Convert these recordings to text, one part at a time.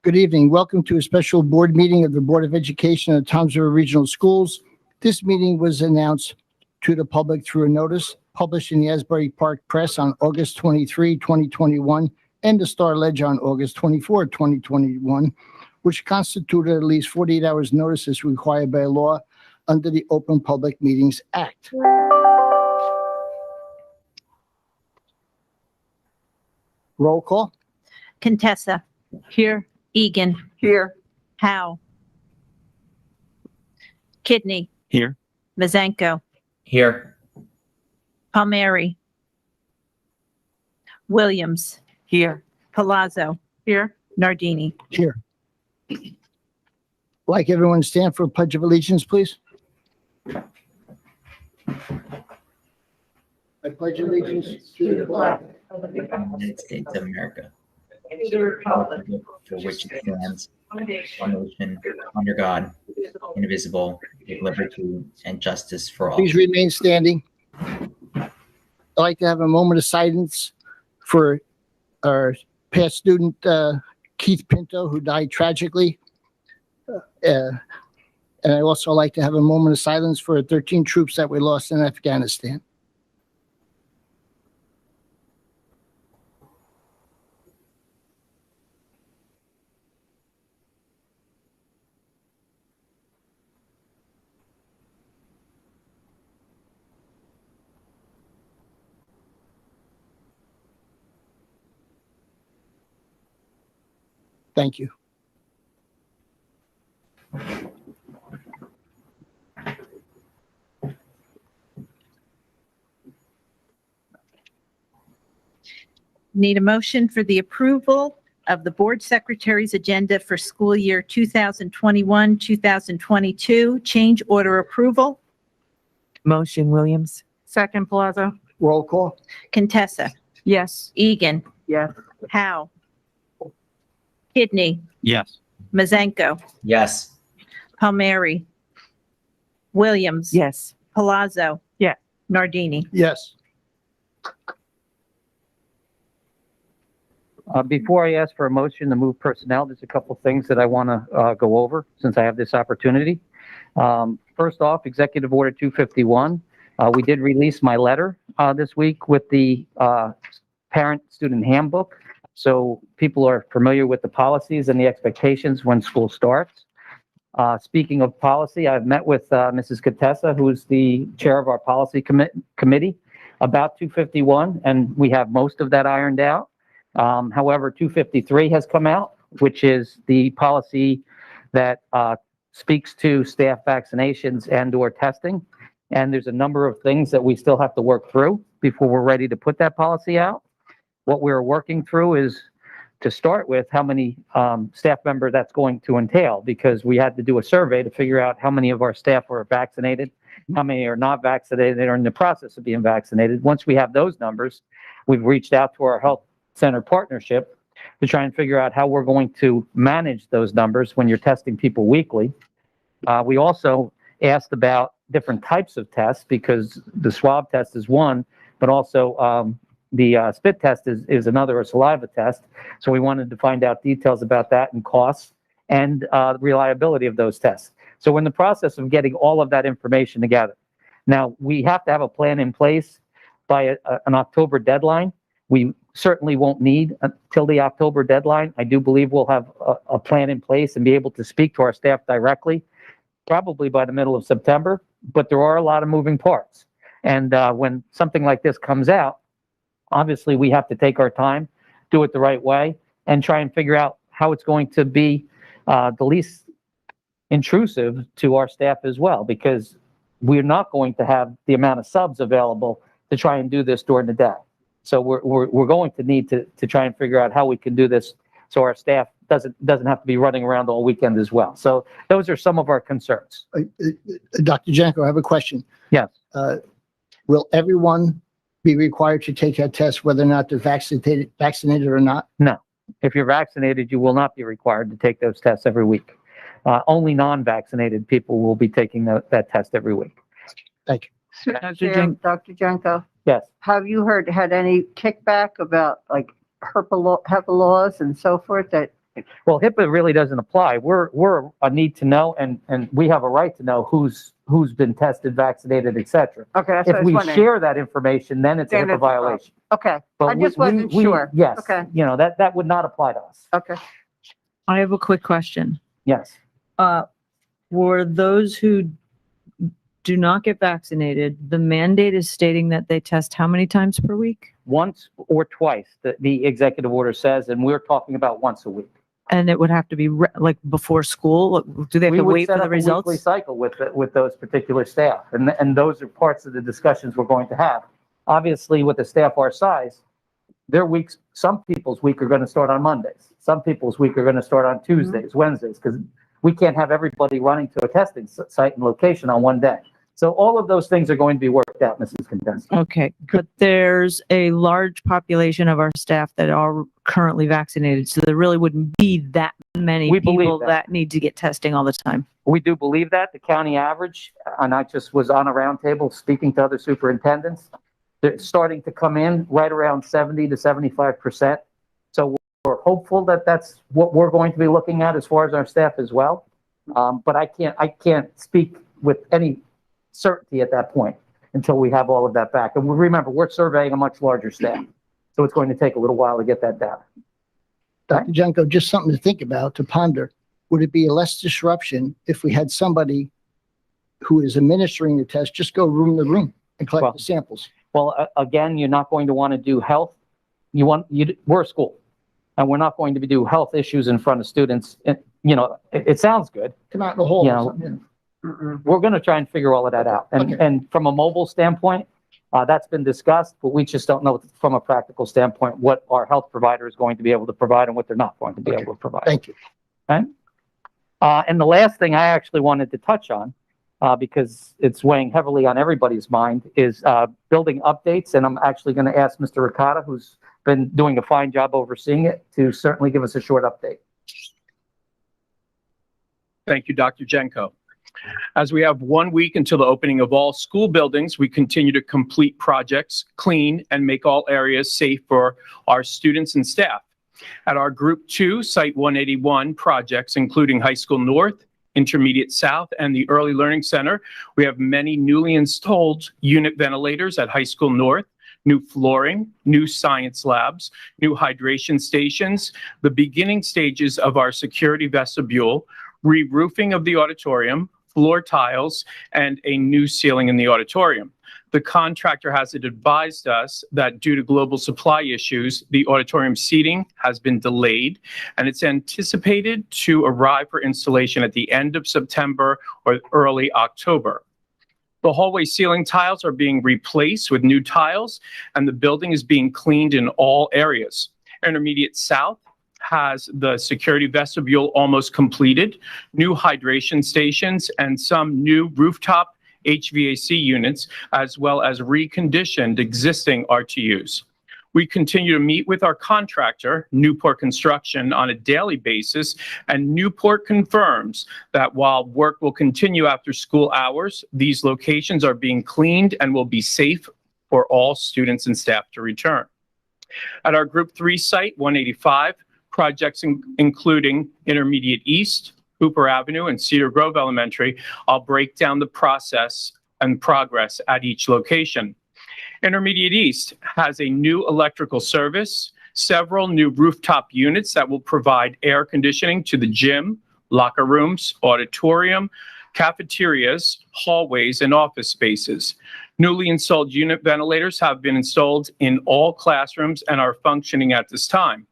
Good evening. Welcome to a special board meeting of the Board of Education of Toms River Regional Schools. This meeting was announced to the public through a notice published in the Asbury Park Press on August 23, 2021, and the Star Ledger on August 24, 2021, which constituted at least 48 hours notice as required by law under the Open Public Meetings Act. Roll call. Contessa. Here. Egan. Here. Howe. Kidney. Here. Mazenko. Here. Palmieri. Williams. Here. Palazzo. Here. Nardini. Here. Like everyone stand for a pledge of allegiance, please. I pledge allegiance to the flag of the United States of America, And to the republic for which it stands, one nation, under God, indivisible, with liberty and justice for all. Please remain standing. I'd like to have a moment of silence for our past student, Keith Pinto, who died tragically. And I also like to have a moment of silence for 13 troops that we lost in Afghanistan. Thank you. Need a motion for the approval of the board secretary's agenda for school year 2021-2022, change order approval. Motion Williams. Second Palazzo. Roll call. Contessa. Yes. Egan. Yes. Howe. Kidney. Yes. Mazenko. Yes. Palmieri. Williams. Yes. Palazzo. Yes. Nardini. Yes. Before I ask for a motion to move personnel, there's a couple things that I want to go over since I have this opportunity. First off, Executive Order 251. We did release my letter this week with the parent-student handbook, so people are familiar with the policies and the expectations when school starts. Speaking of policy, I've met with Mrs. Contessa, who's the chair of our policy committee, about 251, and we have most of that ironed out. However, 253 has come out, which is the policy that speaks to staff vaccinations and/or testing. And there's a number of things that we still have to work through before we're ready to put that policy out. What we're working through is, to start with, how many staff member that's going to entail, because we had to do a survey to figure out how many of our staff are vaccinated, how many are not vaccinated or in the process of being vaccinated. Once we have those numbers, we've reached out to our health center partnership to try and figure out how we're going to manage those numbers when you're testing people weekly. We also asked about different types of tests, because the swab test is one, but also the spit test is another, a saliva test. So we wanted to find out details about that and costs and reliability of those tests. So we're in the process of getting all of that information together. Now, we have to have a plan in place by an October deadline. We certainly won't need until the October deadline. I do believe we'll have a plan in place and be able to speak to our staff directly, probably by the middle of September, but there are a lot of moving parts. And when something like this comes out, obviously we have to take our time, do it the right way, and try and figure out how it's going to be the least intrusive to our staff as well, because we're not going to have the amount of subs available to try and do this during the day. So we're going to need to try and figure out how we can do this so our staff doesn't have to be running around all weekend as well. So those are some of our concerns. Dr. Janko, I have a question. Yes. Will everyone be required to take that test, whether or not they're vaccinated or not? No. If you're vaccinated, you will not be required to take those tests every week. Only non-vaccinated people will be taking that test every week. Thank you. Dr. Janko, Yes. have you had any kickback about like HIPAA laws and so forth that Well, HIPAA really doesn't apply. We're a need to know, and we have a right to know who's been tested, vaccinated, et cetera. Okay, that's what I If was we wondering. share that information, then it's a Then HIPAA it's a problem. violation. Okay, But I just wasn't sure. Yes, Okay. you know, that would not apply to us. Okay. I have a quick question. Yes. For those who do not get vaccinated, the mandate is stating that they test how many times per week? Once or twice, the executive order says, and we're talking about once a week. And it would have to be like before school? Do they have We to would wait set for the up a weekly results? cycle with those particular staff, and those are parts of the discussions we're going to have. Obviously, with a staff our size, their weeks, some people's week are going to start on Mondays. Some people's week are going to start on Tuesdays, Wednesdays, because we can't have everybody running to a testing site and location on one day. So all of those things are going to be worked out, Mrs. Condense. Okay, but there's a large population of our staff that are currently vaccinated, so there really wouldn't be that many We believe people that. that need to get testing all the time. We do believe that the county average, and I just was on a roundtable speaking to other superintendents, they're starting to come in right around 70 to 75%. So we're hopeful that that's what we're going to be looking at as far as our staff as well. But I can't speak with any certainty at that point until we have all of that back. And remember, we're surveying a much larger staff, so it's going to take a little while to get that data. Dr. Janko, just something to think about, to ponder. Would it be less disruption if we had somebody who is administering the test, just go room to room and collect Well, the samples? Well, again, you're not going to want to do health. We're a school, and we're not going to do health issues in front of students. You know, it sounds good. Come out in the hall Yeah. or something. We're going to try and figure all of that out. Okay. And from a mobile standpoint, that's been discussed, but we just don't know from a practical standpoint what our health provider is going to be able to provide and what they're not going to be able to provide. Thank you. And the last thing I actually wanted to touch on, because it's weighing heavily on everybody's mind, is building updates. And I'm actually going to ask Mr. Ricotta, who's been doing a fine job overseeing it, to certainly give us a short update. Thank you, Dr. Jenko. As we have 1 week until the opening of all school buildings, we continue to complete projects, clean, and make all areas safe for our students and staff. At our Group 2 Site 181 projects, including High School North, Intermediate South, and the Early Learning Center, we have many newly installed unit ventilators at High School North, new flooring, new science labs, new hydration stations, the beginning stages of our security vestibule, re-roofing of the auditorium, floor tiles, and a new ceiling in the auditorium. The contractor has advised us that due to global supply issues, the auditorium seating has been delayed, and it's anticipated to arrive for installation at the end of September or early October. The hallway ceiling tiles are being replaced with new tiles, and the building is being cleaned in all areas. Intermediate South has the security vestibule almost completed, new hydration stations, and some new rooftop HVAC units, as well as reconditioned existing RTUs. We continue to meet with our contractor, Newport Construction, on a daily basis, and Newport confirms that while work will continue after school hours, these locations are being cleaned and will be safe for all students and staff to return. At our Group 3 site, 185, projects including Intermediate East, Hooper Avenue, and Cedar Grove Elementary, I'll break down the process and progress at each location. Intermediate East has a new electrical service, several new rooftop units that will provide air conditioning to the gym, locker rooms, auditorium, cafeterias, hallways, and office spaces. Newly installed unit ventilators have been installed in all classrooms and are functioning at this time.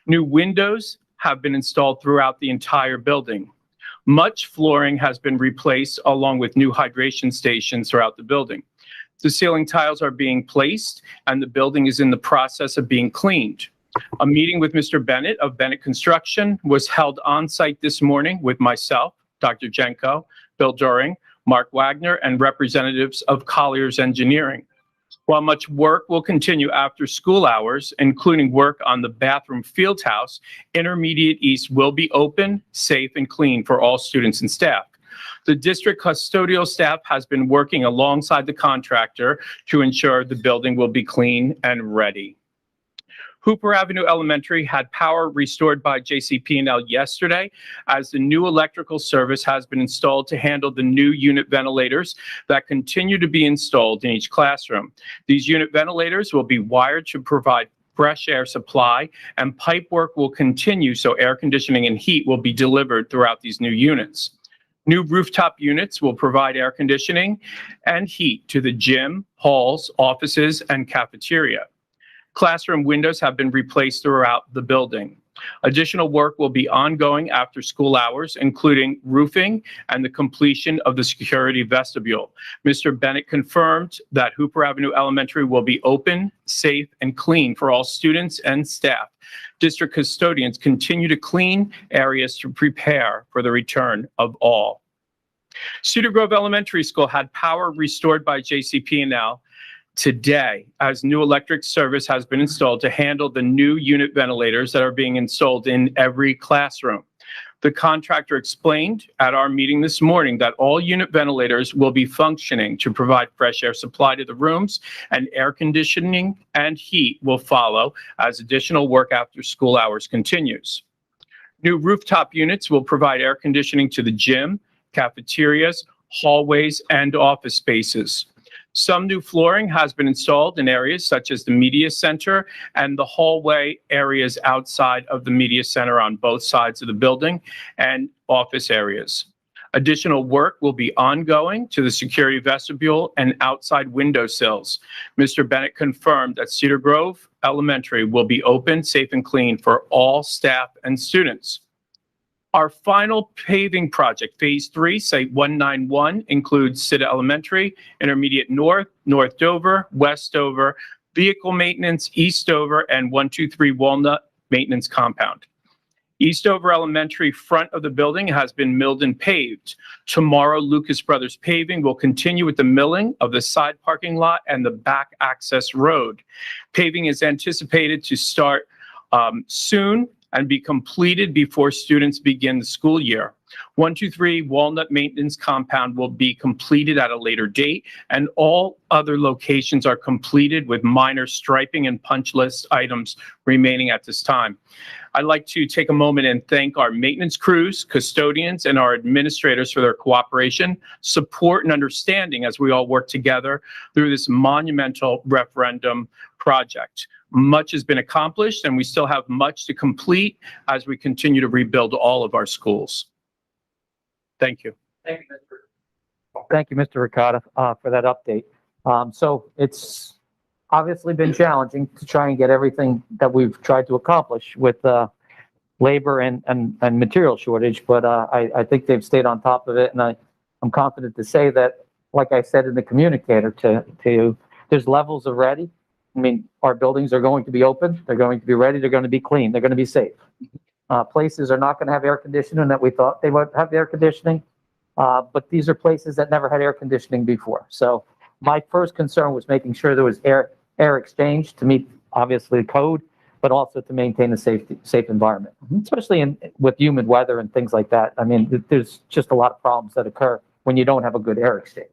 New windows have been installed throughout the entire building. Much flooring has been replaced along with new hydration stations throughout the building. The ceiling tiles are being placed and the building is in the process of being cleaned. A meeting with Mr. Bennett of Bennett Construction was held on site this morning with myself, Dr. Jenko, Bill During, Mark Wagner, and representatives of Colliers Engineering. While much work will continue after school hours, including work on the bathroom field house, Intermediate East will be open, safe, and clean for all students and staff. The district custodial staff has been working alongside the contractor to ensure the building will be clean and ready. Hooper Avenue Elementary had power restored by JCP&L yesterday, as the new electrical service has been installed to handle the new unit ventilators that continue to be installed in each classroom. These unit ventilators will be wired to provide fresh air supply, and pipe work will continue so air conditioning and heat will be delivered throughout these new units. New rooftop units will provide air conditioning and heat to the gym, halls, offices, and cafeteria. Classroom windows have been replaced throughout the building. Additional work will be ongoing after school hours, including roofing and the completion of the security vestibule. Mr. Bennett confirmed that Hooper Avenue Elementary will be open, safe, and clean for all students and staff. District custodians continue to clean areas to prepare for the return of all. Cedar Grove Elementary School had power restored by JCP&L today, as new electric service has been installed to handle the new unit ventilators that are being installed in every classroom. The contractor explained at our meeting this morning that all unit ventilators will be functioning to provide fresh air supply to the rooms, and air conditioning and heat will follow as additional work after school hours continues. New rooftop units will provide air conditioning to the gym, cafeterias, hallways, and office spaces. Some new flooring has been installed in areas such as the media center and the hallway areas outside of the media center on both sides of the building and office areas. Additional work will be ongoing to the security vestibule and outside window sills. Mr. Bennett confirmed that Cedar Grove Elementary will be open, safe, and clean for all staff and students. Our final paving project, Phase 3, Site 191, includes Citta Elementary, Intermediate North, North Dover, West Dover, Vehicle Maintenance, East Dover, and 123 Walnut Maintenance Compound. East Dover Elementary front of the building has been milled and paved. Tomorrow, Lucas Brothers Paving will continue with the milling of the side parking lot and the back access road. Paving is anticipated to start soon and be completed before students begin the school year. 123 Walnut Maintenance Compound will be completed at a later date, and all other locations are completed with minor striping and punch list items remaining at this time. I'd like to take a moment and thank our maintenance crews, custodians, and our administrators for their cooperation, support, and understanding as we all work together through this monumental referendum project. Much has been accomplished, and we still have much to complete as we continue to rebuild all of our schools. Thank you. Thank you, Mr. Ricotta, for that update. So it's obviously been challenging to try and get everything that we've tried to accomplish with labor and material shortage, but I think they've stayed on top of it, and I'm confident to say that, like I said in the communicator to you, there's levels of ready. I mean, our buildings are going to be open, they're going to be ready, they're going to be clean, they're going to be safe. Places are not going to have air conditioning that we thought they would have air conditioning, but these are places that never had air conditioning before. So my first concern was making sure there was air exchange to meet, obviously, the code, but also to maintain a safe environment, especially with humid weather and things like that. I mean, there's just a lot of problems that occur when you don't have a good air exchange.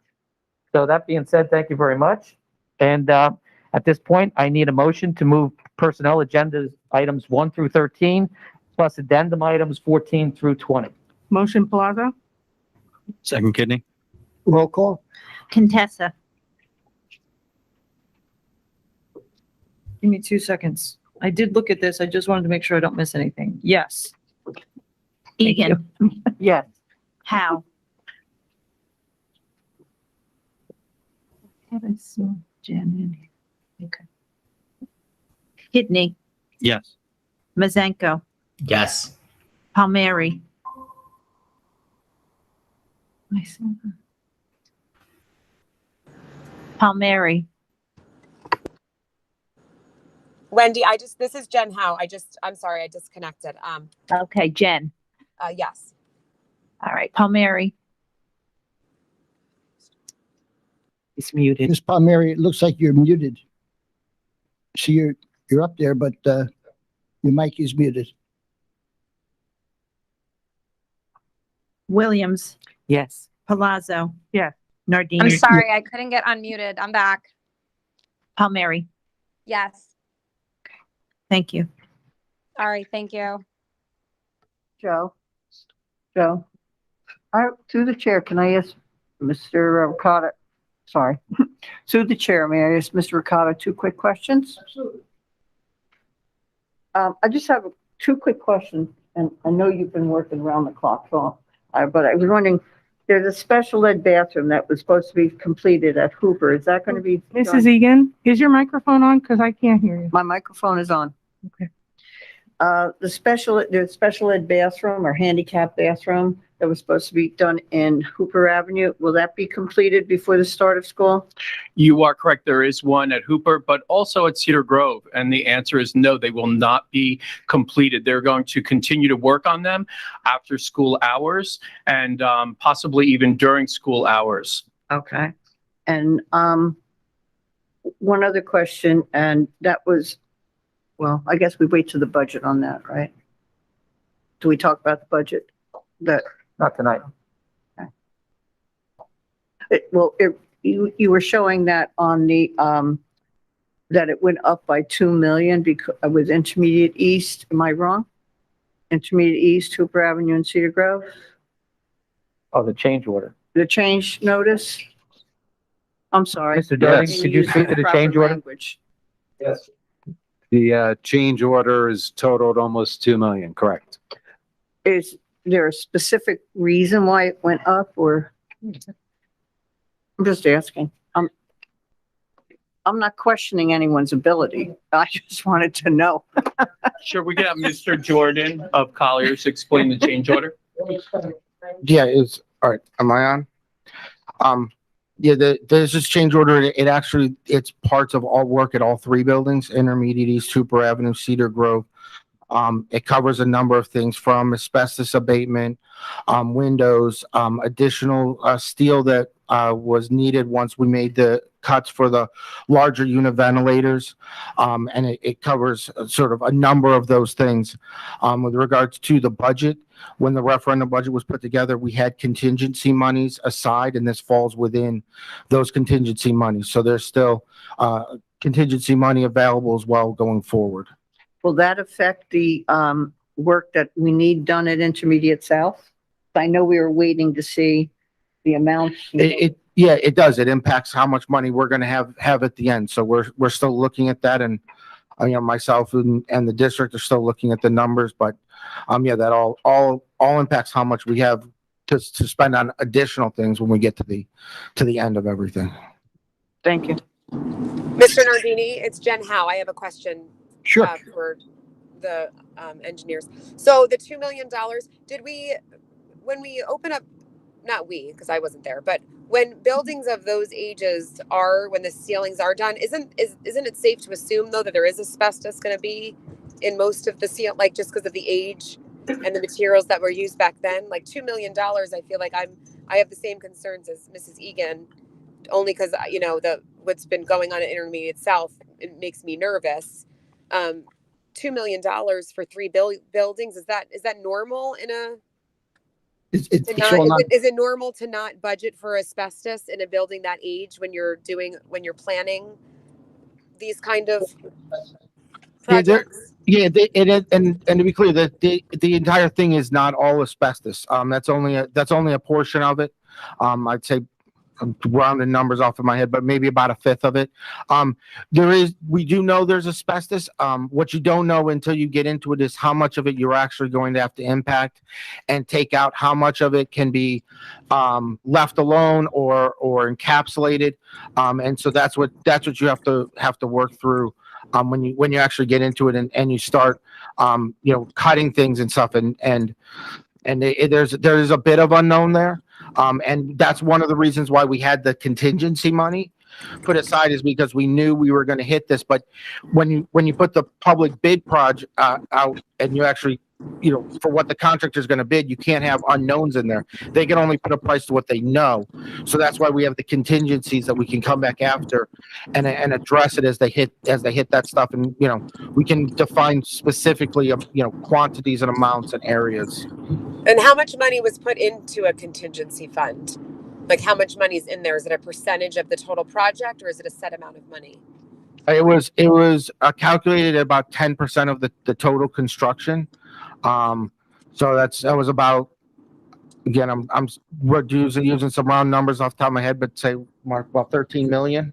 So that being said, thank you very much. And at this point, I need a motion to move personnel agenda items 1 through 13, plus addendum items 14 through 20. Motion Plaza? Second Kidney. Roll call? Contessa. Give me 2 seconds. I did look at this. I just wanted to make sure I don't miss anything. Yes. Egan. Yes. Howe. Have I saw Jen in here? Okay. Kidney. Yes. Mazenko. Yes. Palmieri. I saw her. Palmieri. Wendy, this is Jen Howe. I'm sorry, I disconnected. Okay, Jen. Yes. All right, Palmieri. He's muted. Ms. Palmieri, it looks like you're muted. See, you're up there, but your mic is muted. Williams. Yes. Palazzo. Yes. Nardini. I'm sorry, I couldn't get unmuted. I'm back. Palmieri. Yes. Thank you. All right, thank you. Joe? Joe? Through the chair, can I ask Mr. Ricotta, sorry, through the chair, may I ask Mr. Ricotta 2 quick questions? Absolutely. I just have 2 quick questions, and I know you've been working around the clock, so, but I was wondering, there's a special ed bathroom that was supposed to be completed at Hooper. Is that going to be? Mrs. Egan, is your microphone on? Because I can't hear you. My microphone is on. Okay. There's special ed bathroom or handicap bathroom that was supposed to be done in Hooper Avenue. Will that be completed before the start of school? You are correct. There is one at Hooper, but also at Cedar Grove. And the answer is no, they will not be completed. They're going to continue to work on them after school hours and possibly even during school hours. Okay. And one other question, and that was, well, I guess we wait till the budget on that, right? Do we talk about the budget? Not tonight. You were showing that on the, that it went up by 2 million because with Intermediate East. Am I wrong? Intermediate East, Hooper Avenue and Cedar Grove? Oh, the change order. The change notice? I'm sorry. Mr. Doty, Yes. could you speak to the change order? Language. Yes. The change order is totaled almost 2 million, correct? Is there a specific reason why it went up, or? I'm just asking. I'm not questioning anyone's ability. I just wanted to know. Sure, we can have Mr. Jordan of Colliers explain the change order. Yeah, it's all right. Am I on? Yeah, there's this change order. It's parts of all work at all 3 buildings: Intermediate East, Hooper Avenue, Cedar Grove. It covers a number of things from asbestos abatement, windows, additional steel that was needed once we made the cuts for the larger unit ventilators. And it covers sort of a number of those things. With regards to the budget, when the referendum budget was put together, we had contingency monies aside, and this falls within those contingency monies. So there's still contingency money available as well going forward. Will that affect the work that we need done at Intermediate South? I know we were waiting to see the amounts. Yeah, it does. It impacts how much money we're going to have at the end. So we're still looking at that, and myself and the district are still looking at the numbers. But yeah, that all impacts how much we have to spend on additional things when we get to the end of everything. Thank you. Mr. Nardini, it's Jen Howe. I have a question. Sure. For the engineers. So the $2 million, when we open up, not we, because I wasn't there, but when buildings of those ages when the ceilings are done, isn't it safe to assume though that there is asbestos going to be in most of the seal, like just because of the age and the materials that were used back then? Like $2 million, I feel like I have the same concerns as Mrs. Egan, only because what's been going on at Intermediate South, it makes me nervous. $2 million for 3 buildings. Is that normal in a? Is it normal to not budget for asbestos in a building that age when you're planning these kind of projects? And to be clear, the entire thing is not all asbestos. That's only a portion of it. I'd say, I'm rounding numbers off of my head, but maybe about a fifth of it. We do know there's asbestos. What you don't know until you get into it is how much of it you're actually going to have to impact and take out, how much of it can be left alone or encapsulated. And so that's what you have to work through when you actually get into it and you start cutting things and stuff and there's a bit of unknown there. And that's one of the reasons why we had the contingency money put aside, is because we knew we were going to hit this. But when you put the public bid project out and you actually, for what the contractor is going to bid, you can't have unknowns in there. They can only put a price to what they know. So that's why we have the contingencies that we can come back after and address it as they hit that stuff. And, we can define specifically, quantities and amounts and areas. And how much money was put into a contingency fund? Like how much money is in there? Is it a percentage of the total project or is it a set amount of money? It was calculated at about 10% of the total construction. So that was about, again, we're using some round numbers off the top of my head, but say, Mark, about 13 million.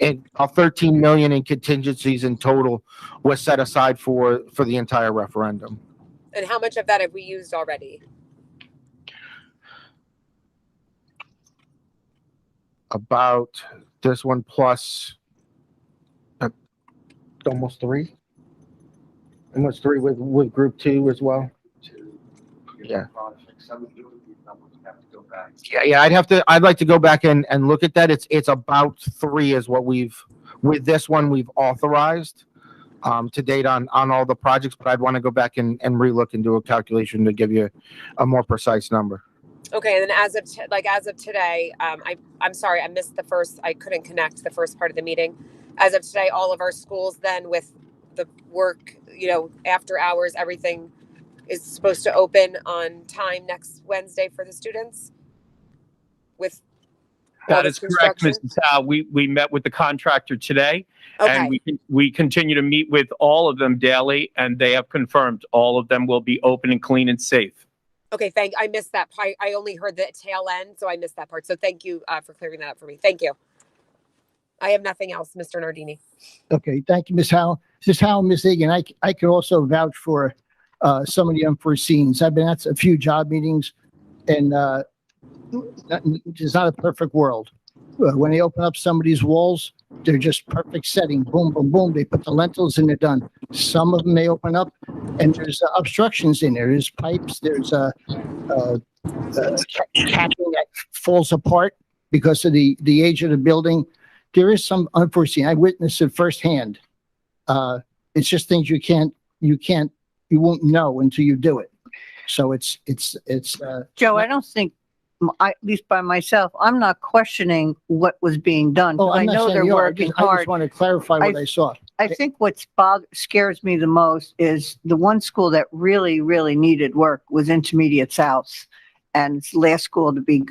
And 13 million in contingencies in total was set aside for the entire referendum. And how much of that have we used already? About this one plus almost three with group two as well. Yeah. Yeah, I'd like to go back and look at that. It's about three is what with this one we've authorized to date on all the projects, but I'd want to go back and relook and do a calculation to give you a more precise number. Okay, and then as of today, I'm sorry, I couldn't connect the first part of the meeting. As of today, all of our schools then with the work, after hours, everything is supposed to open on time next Wednesday for the students? With all That this is correct, construction? Mrs. Howe. We met with the contractor today, and Okay, we continue to meet with all of them daily, and they have confirmed all of them will be open and clean and safe. okay, I missed that part. I only heard the tail end, so I missed that part. So thank you for clearing that up for me. Thank you. I have nothing else, Mr. Nardini. Okay, thank you, Ms. Howell. Ms. Howell, Ms. Egan, I could also vouch for some of the unforeseens. I've been at a few job meetings, and it's not a perfect world. When they open up some of these walls, they're just perfect setting. Boom, boom, boom. They put the lentils and they're done. Some of them they open up, and there's obstructions in there. There's pipes. There's capping that falls apart because of the age of the building. There is some unforeseen. I witnessed it firsthand. It's just things you won't know until you do it. So it's Joe, I don't think, at least by myself, I'm not questioning what was being done. 'Cause oh, I I'm not know saying they're you are. working I just hard. want to clarify what I saw. I think what scares me the most is the one school that really, really needed work was Intermediate South. And it's the last school to be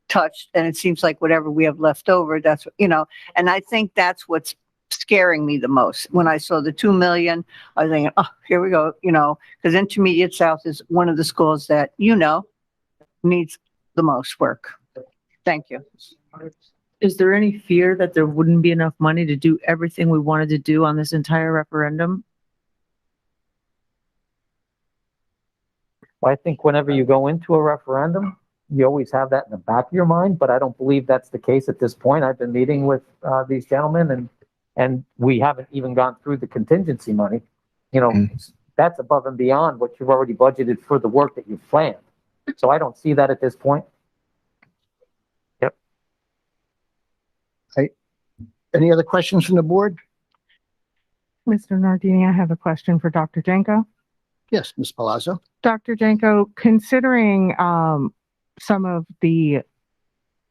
touched. And it seems like whatever we have left over, that's, and I think that's what's scaring me the most. When I saw the 2 million, I was thinking, oh, here we go, because Intermediate South is one of the schools that, needs the most work. Thank you. Is there any fear that there wouldn't be enough money to do everything we wanted to do on this entire referendum? Well, I think whenever you go into a referendum, you always have that in the back of your mind, but I don't believe that's the case at this point. I've been meeting with these gentlemen and we haven't even gone through the contingency money. That's above and beyond what you've already budgeted for the work that you've planned. So I don't see that at this point. Yep. Any other questions from the board? Mr. Nardini, I have a question for Dr. Jenko. Yes, Ms. Palazzo. Dr. Jenko, considering some of the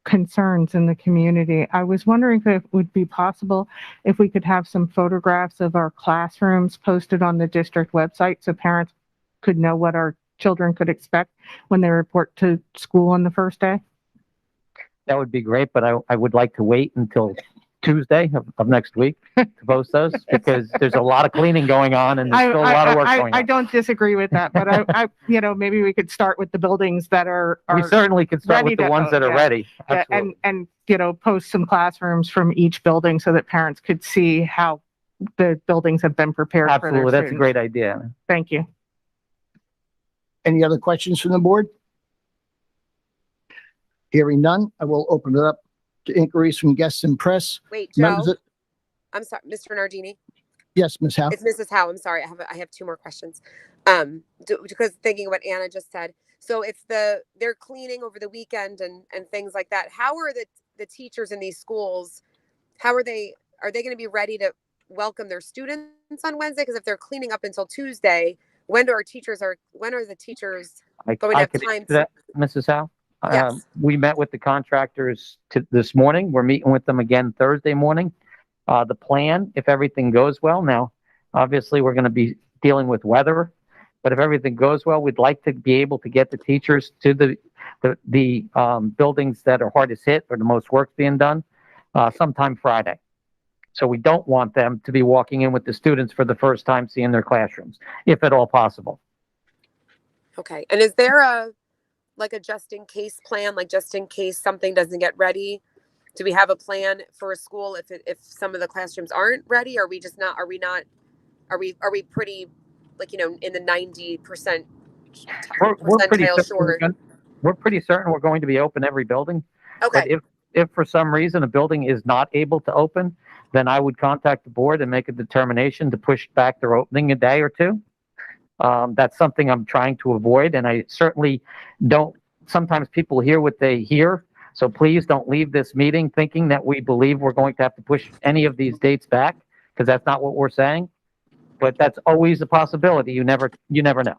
concerns in the community, I was wondering if it would be possible if we could have some photographs of our classrooms posted on the district website so parents could know what our children could expect when they report to school on the first day? That would be great, but I would like to wait until Tuesday of next week to post those because there's a lot of cleaning going on and there's still a lot of work going I on. don't disagree with that, but I maybe we could start with the buildings that are We certainly can start with ready the to ones that are yeah. ready. Absolutely. and post some classrooms from each building so that parents could see how the buildings have been prepared for their Absolutely. That's a students. great idea. Thank you. Any other questions from the board? Hearing none, I will open it up to inquiries from guests and press. Wait, Joe, Members of- I'm sorry, Mr. Nardini. Yes, Ms. Howe. It's Mrs. Howe. I'm sorry. I have two more questions. Because thinking what Anna just said. So if they're cleaning over the weekend and things like that, how are the teachers in these schools, are they going to be ready to welcome their students on Wednesday? Because if they're cleaning up until Tuesday, when are the teachers going to have could time answer that, Mrs. Howe? Yes. We met with the contractors this morning. We're meeting with them again Thursday morning. The plan, if everything goes well, now, obviously, we're going to be dealing with weather, but if everything goes well, we'd like to be able to get the teachers to the buildings that are hardest hit or the most work being done sometime Friday. So we don't want them to be walking in with the students for the first time seeing their classrooms, if at all possible. Okay. And is there like a just in case plan, like just in case something doesn't get ready? Do we have a plan for a school if some of the classrooms aren't ready? Are we pretty like, in the 90% We're pretty percentile sure? we're pretty certain we're going to be open every building. But Okay. if for some reason a building is not able to open, then I would contact the board and make a determination to push back their opening a day or two. That's something I'm trying to avoid, and I certainly don't. Sometimes people hear what they hear, so please don't leave this meeting thinking that we believe we're going to have to push any of these dates back, because that's not what we're saying. But that's always a possibility. You never know.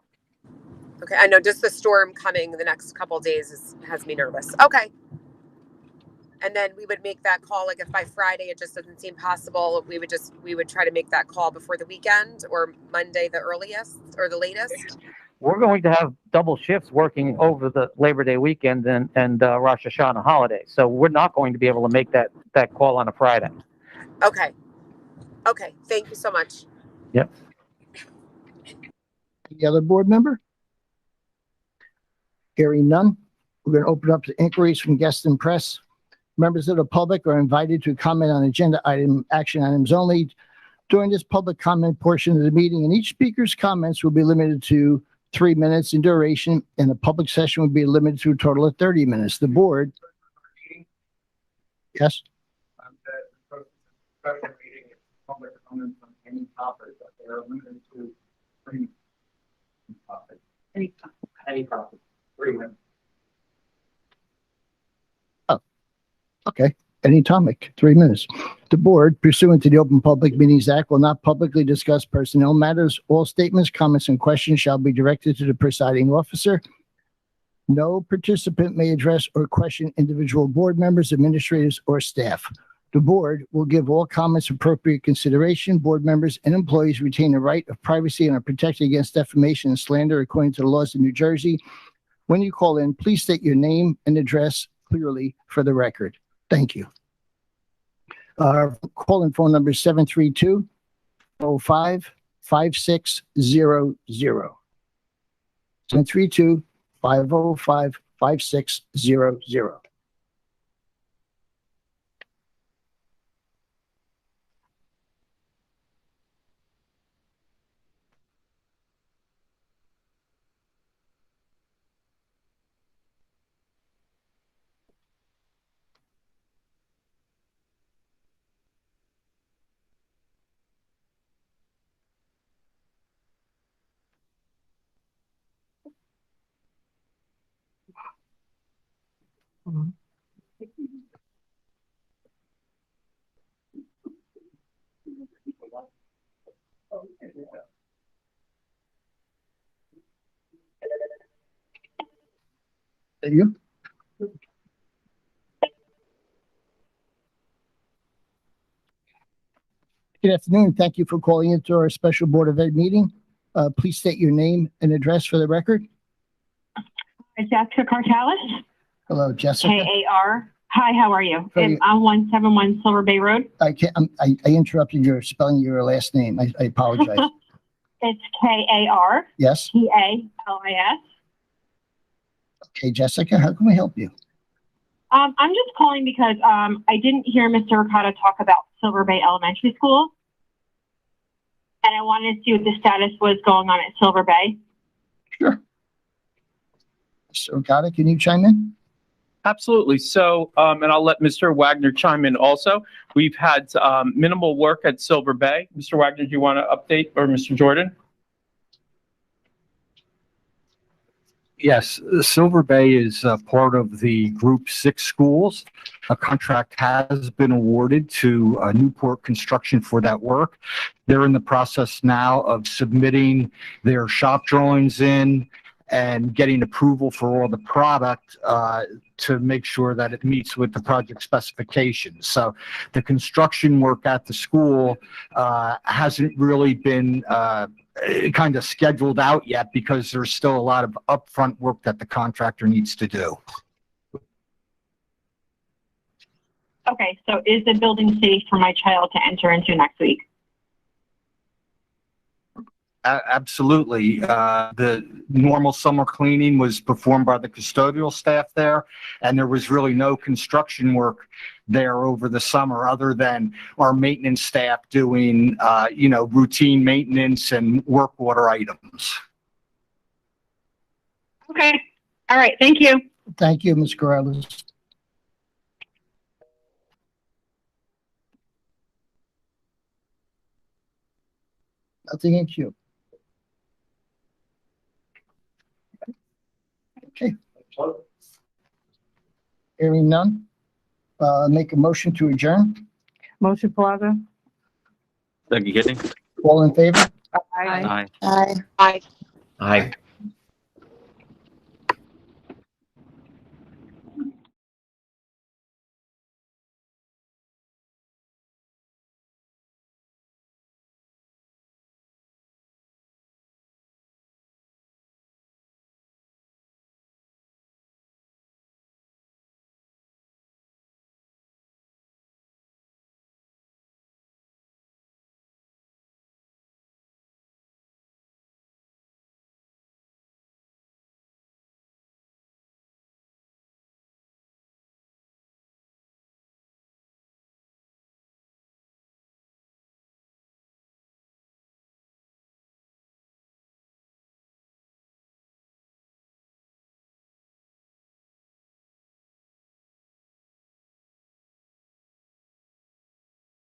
Okay. I know just the storm coming the next couple of days has me nervous. Okay. And then we would make that call, like if by Friday it just doesn't seem possible, we would try to make that call before the weekend or Monday the earliest or the latest. We're going to have double shifts working over the Labor Day weekend and Rosh Hashanah holiday. So we're not going to be able to make that call on a Friday. Okay. Okay. Thank you so much. Yep. Any other board member? Hearing none, we're going to open up to inquiries from guests and press. Members of the public are invited to comment on action items only during this public comment portion of the meeting, and each speaker's comments will be limited to 3 minutes in duration, and the public session will be limited to a total of 30 minutes. The board. Yes? Special meeting, public comments on any topic, but they are limited to 3 topics. Any topic, 3 minutes. Okay, any topic, 3 minutes. The board, pursuant to the Open Public Meetings Act, will not publicly discuss personnel matters. All statements, comments, and questions shall be directed to the presiding officer. No participant may address or question individual board members, administrators, or staff. The board will give all comments appropriate consideration. Board members and employees retain the right of privacy and are protected against defamation and slander according to the laws of New Jersey. When you call in, please state your name and address clearly for the record. Thank you. Our call-in phone number is 732-05-5600. 732-505-5600. Thank you. Good afternoon. Thank you for calling into our special Board of Ed meeting. Please state your name and address for the record. Jessica Cartalis. Hello, Jessica. K-A-R. Hi, how are you? How are you? I'm 171 Silver Bay Road. I interrupted your spelling your last name. I apologize. It's K-A-R. Yes. T-A-L-I-S. Okay, Jessica, how can we help you? I'm just calling because I didn't hear Mr. Ricotta talk about Silver Bay Elementary School. And I wanted to see what the status was going on at Silver Bay. Sure. So, Ricotta, can you chime in? Absolutely. So, and I'll let Mr. Wagner chime in also. We've had minimal work at Silver Bay. Mr. Wagner, do you want to update, or Mr. Jordan? Yes, Silver Bay is part of the Group 6 schools. A contract has been awarded to Newport Construction for that work. They're in the process now of submitting their shop drawings in and getting approval for all the product to make sure that it meets with the project specifications. So the construction work at the school hasn't really been kind of scheduled out yet because there's still a lot of upfront work that the contractor needs to do. Okay, so is the building safe for my child to enter into next week? Absolutely. The normal summer cleaning was performed by the custodial staff there, and there was really no construction work there over the summer other than our maintenance staff doing, routine maintenance and work order items. Okay, all right, thank you. Thank you, Ms. Corrales. Nothing in queue. Okay. Hearing none. Make a motion to adjourn. Motion Plaza? Doug Gidding? All in favor? Aye. Aye. Aye. Aye.